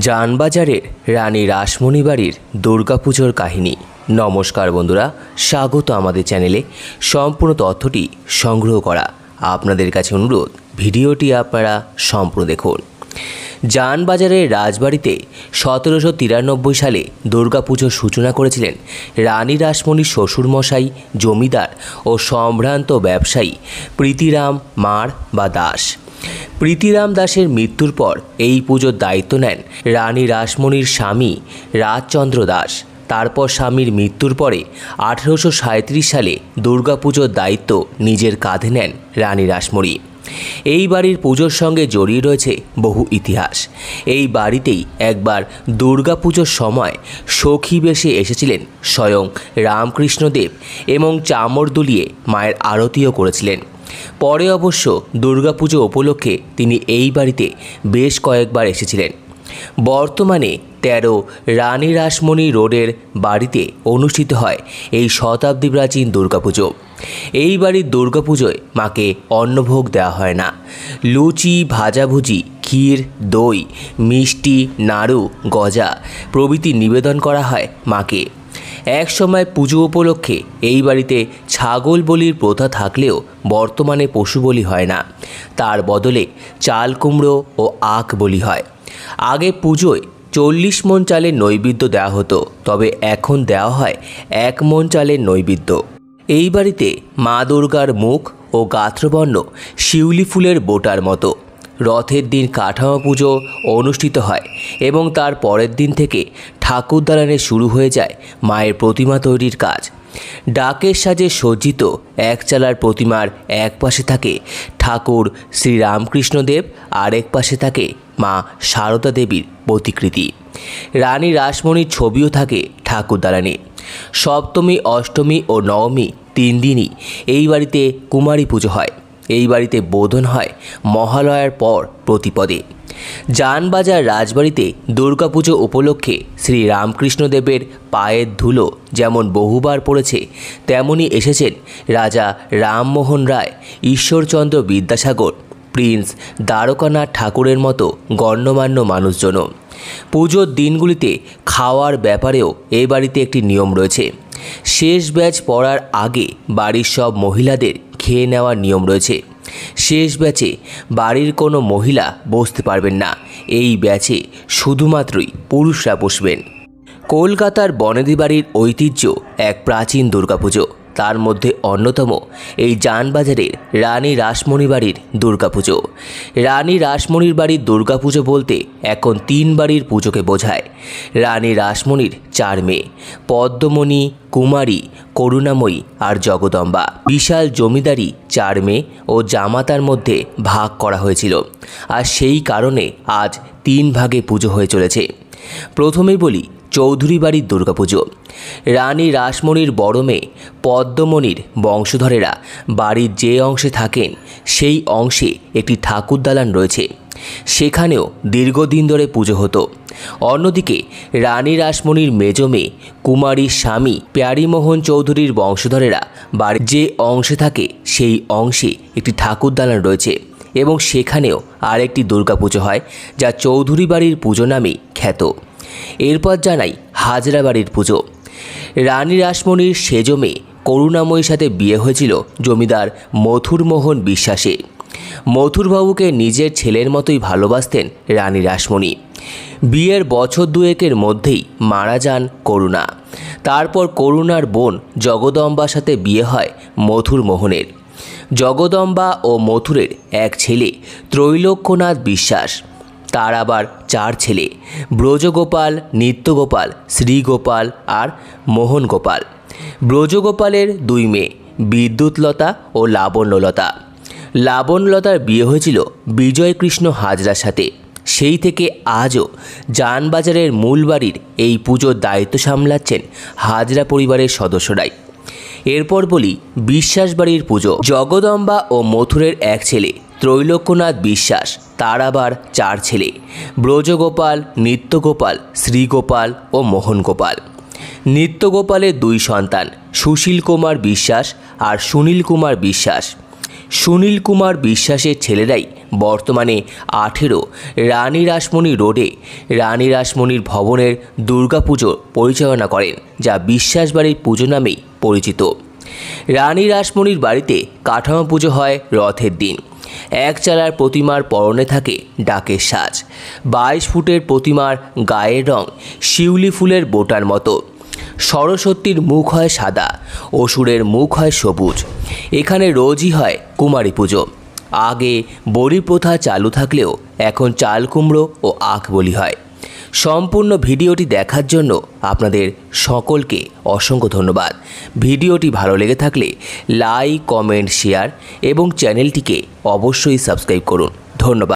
জানবাজারের রানী রাসমণি বাড়ির দুর্গাপুজোর কাহিনী। নমস্কার বন্ধুরা, স্বাগত আমাদের চ্যানেলে। সম্পূর্ণ তথ্যটি সংগ্রহ করা আপনাদের কাছে অনুরোধ, ভিডিওটি আপনারা সম্পূর্ণ দেখুন। জানবাজারের রাজবাড়িতে 1793 সালে দুর্গাপুজোর সূচনা করেছিলেন রানী রাসমণির শ্বশুরমশাই, জমিদার ও সম্ভ্রান্ত ব্যবসায়ী প্রীতিরাম মার বা দাস। প্রীতিরাম দাসের মৃত্যুর পর এই পুজোর দায়িত্ব নেন রানী রাসমণির স্বামী রাজচন্দ্র দাস। তারপর স্বামীর মৃত্যুর পরে 1837 সালে দুর্গাপুজোর দায়িত্ব নিজের কাঁধে নেন রানী রাসমণি। এই বাড়ির পুজোর সঙ্গে জড়িয়ে রয়েছে বহু ইতিহাস। এই বাড়িতেই একবার দুর্গাপুজোর সময় সখী বেশে এসেছিলেন স্বয়ং রামকৃষ্ণদেব এবং চামর দুলিয়ে মায়ের আরতিও করেছিলেন। পরে অবশ্য দুর্গাপুজো উপলক্ষে তিনি এই বাড়িতে বেশ কয়েকবার এসেছিলেন। বর্তমানে 13 রানী রাসমণি রোডের বাড়িতে অনুষ্ঠিত হয় এই শতাব্দী প্রাচীন দুর্গাপুজো। এই বাড়ির দুর্গাপুজোয় মাকে অন্নভোগ দেওয়া হয় না। লুচি, ভাজাভুজি, ক্ষীর, দই, মিষ্টি, নাড়ু, গজা প্রভৃতি নিবেদন করা হয় মাকে। এক সময় পুজো উপলক্ষে এই বাড়িতে ছাগল বলির প্রথা থাকলেও বর্তমানে পশু বলি হয় না, তার বদলে চাল কুমড়ো ও আখ বলি হয়। আগে পুজোয় 40 মণ চালের নৈবেদ্য দেওয়া হতো, তবে এখন দেওয়া হয় 1 মণ চালের নৈবেদ্য। এই বাড়িতে মা দুর্গার মুখ ও গাত্রবর্ণ শিউলি ফুলের বোটার মতো। রথের দিন কাঠামো পুজো অনুষ্ঠিত হয় এবং তার পরের দিন থেকে ঠাকুর দালানে শুরু হয়ে যায় মায়ের প্রতিমা তৈরির কাজ। ডাকের সাজে সজ্জিত একচালার প্রতিমার এক পাশে থাকে ঠাকুর শ্রীরামকৃষ্ণদেব, আরেক পাশে থাকে মা সারদা দেবীর প্রতিকৃতি। রানী রাসমণির ছবিও থাকে ঠাকুর দালানে। সপ্তমী, অষ্টমী ও নবমী 3 দিনই এই বাড়িতে কুমারী পুজো হয়। এই বাড়িতে বোধন হয় মহালয়ার পর প্রতিপদে। জানবাজার রাজবাড়িতে দুর্গাপুজো উপলক্ষে শ্রী রামকৃষ্ণদেবের পায়ের ধুলো যেমন বহুবার পড়েছে, তেমনি এসেছেন রাজা রামমোহন রায়, ঈশ্বরচন্দ্র বিদ্যাসাগর, প্রিন্স দ্বারকানাথ ঠাকুরের মতো গণ্যমান্য মানুষজনও। পুজোর দিনগুলিতে খাওয়ার ব্যাপারেও এই বাড়িতে একটি নিয়ম রয়েছে। শেষ ব্যাচ পড়ার আগে বাড়ির সব মহিলাদের খেয়ে নেওয়ার নিয়ম রয়েছে। শেষ ব্যাচে বাড়ির কোনো মহিলা বসতে পারবেন না। এই ব্যাচে শুধুমাত্রই পুরুষরা বসবেন। কলকাতার বনেদি বাড়ির ঐতিহ্য এক প্রাচীন দুর্গাপুজো। তার মধ্যে অন্যতম এই জানবাজারের রানী রাসমণি বাড়ির দুর্গাপুজো। রানী রাসমণির বাড়ির দুর্গাপুজো বলতে এখন 3 বাড়ির পুজোকে বোঝায়। রানী রাসমণির 4 মেয়ে, পদ্মমণি, কুমারী, করুণাময়ী আর জগদম্বা। বিশাল জমিদারি 4 মেয়ে ও জামাতার মধ্যে ভাগ করা হয়েছিল, আর সেই কারণে আজ 3 ভাগে পুজো হয়ে চলেছে। প্রথমেই বলি চৌধুরী বাড়ির দুর্গাপুজো। রানী রাসমণির বড় মেয়ে পদ্মমণির বংশধরেরা বাড়ির যে অংশে থাকেন সেই অংশে একটি ঠাকুর দালান রয়েছে। সেখানেও দীর্ঘদিন ধরে পুজো হতো। অন্যদিকে রানী রাসমণির মেজ মেয়ে কুমারীর স্বামী প্যারীমোহন চৌধুরীর বংশধরেরা বাড়ির যে অংশে থাকে সেই অংশে একটি ঠাকুর দালান রয়েছে এবং সেখানেও আরেকটি দুর্গাপুজো হয়, যা চৌধুরী বাড়ির পুজো নামেই খ্যাত। এরপর জানাই হাজরা বাড়ির পুজো। রানী রাসমণির সেজ মেয়ে করুণাময়ীর সাথে বিয়ে হয়েছিল জমিদার মথুরমোহন বিশ্বাসে। মথুরবাবুকে নিজের ছেলের মতোই ভালোবাসতেন রানী রাসমণি। বিয়ের বছর 2-এর মধ্যেই মারা যান করুণা। তারপর করুণার বোন জগদম্বার সাথে বিয়ে হয় মথুরমোহনের। জগদম্বা ও মথুরের এক ছেলে ত্রৈলোক্যনাথ বিশ্বাস। তার আবার 4 ছেলে, ব্রজগোপাল, নিত্যগোপাল, শ্রীগোপাল আর মোহনগোপাল। ব্রজগোপালের 2 মেয়ে, বিদ্যুৎলতা ও লাবণ্যলতা। লাবণ্যলতার বিয়ে হয়েছিল বিজয়কৃষ্ণ হাজরার সাথে। সেই থেকে আজও জানবাজারের মূল বাড়ির এই পুজোর দায়িত্ব সামলাচ্ছেন হাজরা পরিবারের সদস্যরাই। এরপর বলি বিশ্বাস বাড়ির পুজো। জগদম্বা ও মথুরের এক ছেলে ত্রৈলোক্যনাথ বিশ্বাস, তার আবার 4 ছেলে, ব্রজগোপাল, নিত্যগোপাল, শ্রীগোপাল ও মোহনগোপাল। নিত্যগোপালের 2 সন্তান, সুশীল কুমার বিশ্বাস আর সুনীল কুমার বিশ্বাস। সুনীল কুমার বিশ্বাসের ছেলেরাই বর্তমানে 18 রানী রাসমণি রোডে রানী রাসমণির ভবনের দুর্গাপুজো পরিচালনা করেন, যা বিশ্বাস বাড়ির পুজো নামেই পরিচিত। রানী রাসমণির বাড়িতে কাঠামো পুজো হয় রথের দিন। এক চালার প্রতিমার পরনে থাকে ডাকের সাজ। 22 ফুটের প্রতিমার গায়ের রং শিউলি ফুলের বোটার মতো। সরস্বতীর মুখ হয় সাদা, অসুরের মুখ হয় সবুজ। এখানে রোজই হয় কুমারী পুজো। আগে বলি প্রথা চালু থাকলেও এখন চাল কুমড়ো ও আখ বলি হয়। সম্পূর্ণ ভিডিওটি দেখার জন্য আপনাদের সকলকে অসংখ্য ধন্যবাদ। ভিডিওটি ভালো লেগে থাকলে লাইক, কমেন্ট, শেয়ার এবং চ্যানেলটিকে অবশ্যই সাবস্ক্রাইব করুন। ধন্যবাদ।